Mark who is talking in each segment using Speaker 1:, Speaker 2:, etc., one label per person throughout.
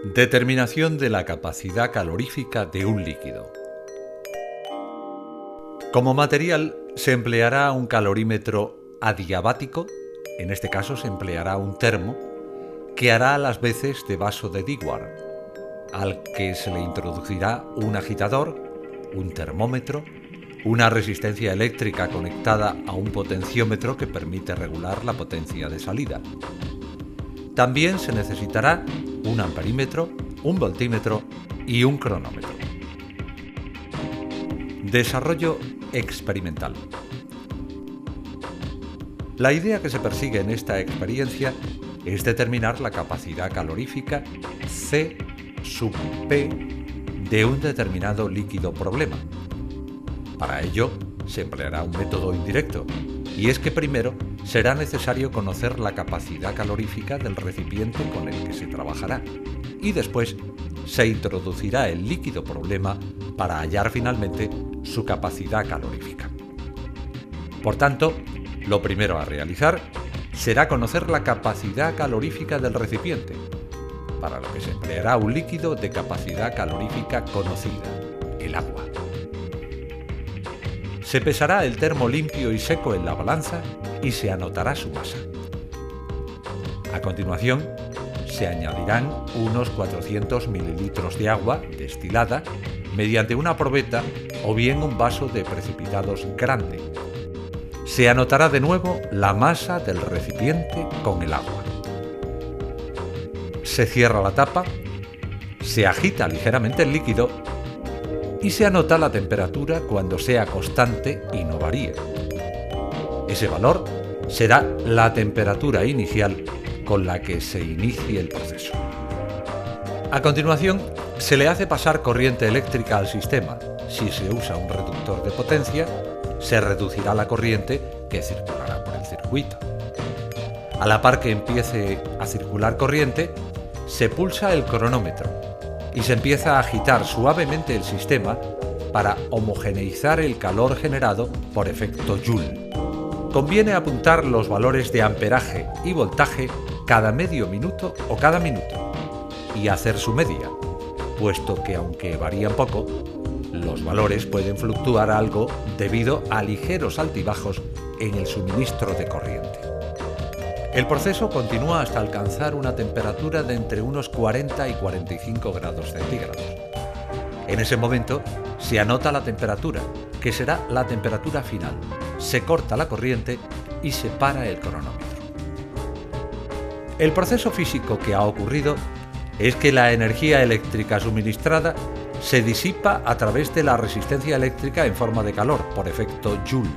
Speaker 1: Determinación de la capacidad calorífica de un líquido. Como material se empleará un calorímetro adiabático, en este caso se empleará un termo, que hará las veces de vaso de Dewar, al que se le introducirá un agitador, un termómetro, una resistencia eléctrica conectada a un potenciómetro que permite regular la potencia de salida. También se necesitará un amperímetro, un voltímetro y un cronómetro. Desarrollo experimental. La idea que se persigue en esta experiencia es determinar la capacidad calorífica C sub P de un determinado líquido problema. Para ello se empleará un método indirecto, y es que primero será necesario conocer la capacidad calorífica del recipiente con el que se trabajará, y después se introducirá el líquido problema para hallar finalmente su capacidad calorífica. Por tanto, lo primero a realizar será conocer la capacidad calorífica del recipiente, para lo que se empleará un líquido de capacidad calorífica conocida, el agua. Se pesará el termo limpio y seco en la balanza y se anotará su masa. A continuación, se añadirán unos 400 mililitros de agua destilada mediante una probeta o bien un vaso de precipitados grande. Se anotará de nuevo la masa del recipiente con el agua. Se cierra la tapa, se agita ligeramente el líquido y se anota la temperatura cuando sea constante y no varíe. Ese valor será la temperatura inicial con la que se inicie el proceso. A continuación, se le hace pasar corriente eléctrica al sistema. Si se usa un reductor de potencia, se reducirá la corriente que circulará por el circuito. A la par que empiece a circular corriente, se pulsa el cronómetro y se empieza a agitar suavemente el sistema para homogeneizar el calor generado por efecto Joule. Conviene apuntar los valores de amperaje y voltaje cada medio minuto o cada minuto y hacer su media, puesto que aunque varían poco, los valores pueden fluctuar algo debido a ligeros altibajos en el suministro de corriente. El proceso continúa hasta alcanzar una temperatura de entre unos 40 y 45 grados centígrados. En ese momento se anota la temperatura, que será la temperatura final. Se corta la corriente y se para el cronómetro. El proceso físico que ha ocurrido es que la energía eléctrica suministrada se disipa a través de la resistencia eléctrica en forma de calor, por efecto Joule.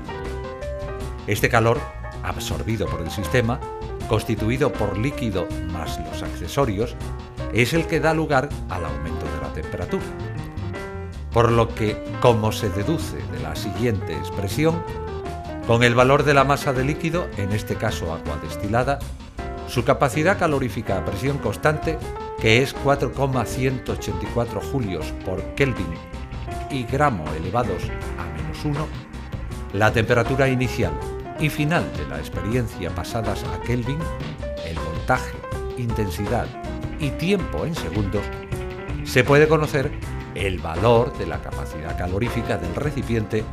Speaker 1: Este calor, absorbido por el sistema, constituido por líquido más los accesorios, es el que da lugar al aumento de la temperatura. Por lo que, como se deduce de la siguiente expresión, con el valor de la masa de líquido, en este caso agua destilada, su capacidad calorífica a presión constante, que es 4,184 julios por Kelvin y gramo elevados a -1, la temperatura inicial y final de la experiencia pasadas a Kelvin, el voltaje, intensidad y tiempo en segundos, se puede conocer el valor de la capacidad calorífica del recipiente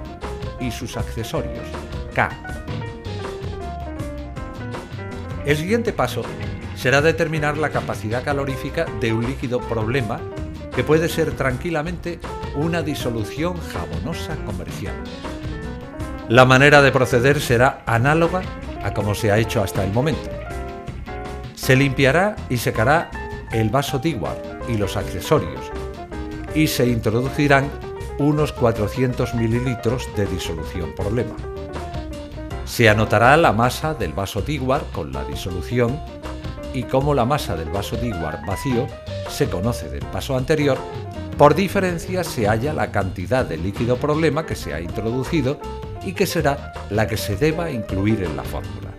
Speaker 1: y sus accesorios, K. El siguiente paso será determinar la capacidad calorífica de un líquido problema, que puede ser tranquilamente una disolución jabonosa comercial. La manera de proceder será análoga a como se ha hecho hasta el momento. Se limpiará y secará el vaso Dewar y los accesorios, y se introducirán unos 400 mililitros de disolución problema. Se anotará la masa del vaso Dewar con la disolución, y como la masa del vaso Dewar vacío se conoce del paso anterior, por diferencia se halla la cantidad de líquido problema que se ha introducido y que será la que se deba incluir en la fórmula.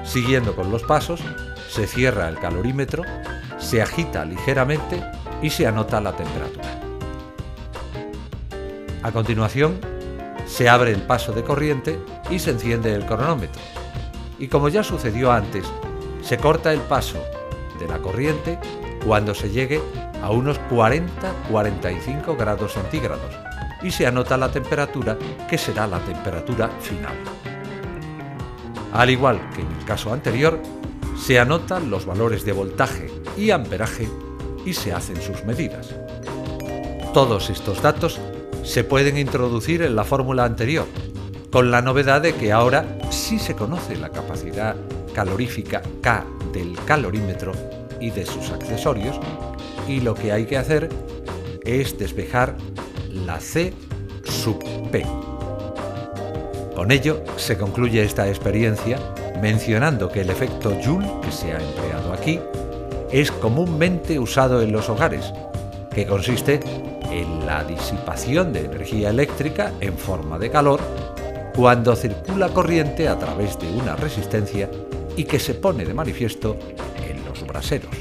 Speaker 1: Siguiendo con los pasos, se cierra el calorímetro, se agita ligeramente y se anota la temperatura. A continuación, se abre el paso de corriente y se enciende el cronómetro. Y como ya sucedió antes, se corta el paso de la corriente cuando se llegue a unos 40-45 grados centígrados y se anota la temperatura, que será la temperatura final. Al igual que en el caso anterior, se anotan los valores de voltaje y amperaje y se hacen sus medidas. Todos estos datos se pueden introducir en la fórmula anterior, con la novedad de que ahora sí se conoce la capacidad calorífica K del calorímetro y de sus accesorios, y lo que hay que hacer es despejar la C sub P. Con ello se concluye esta experiencia mencionando que el efecto Joule que se ha empleado aquí es comúnmente usado en los hogares, que consiste en la disipación de energía eléctrica en forma de calor cuando circula corriente a través de una resistencia y que se pone de manifiesto en los braseros.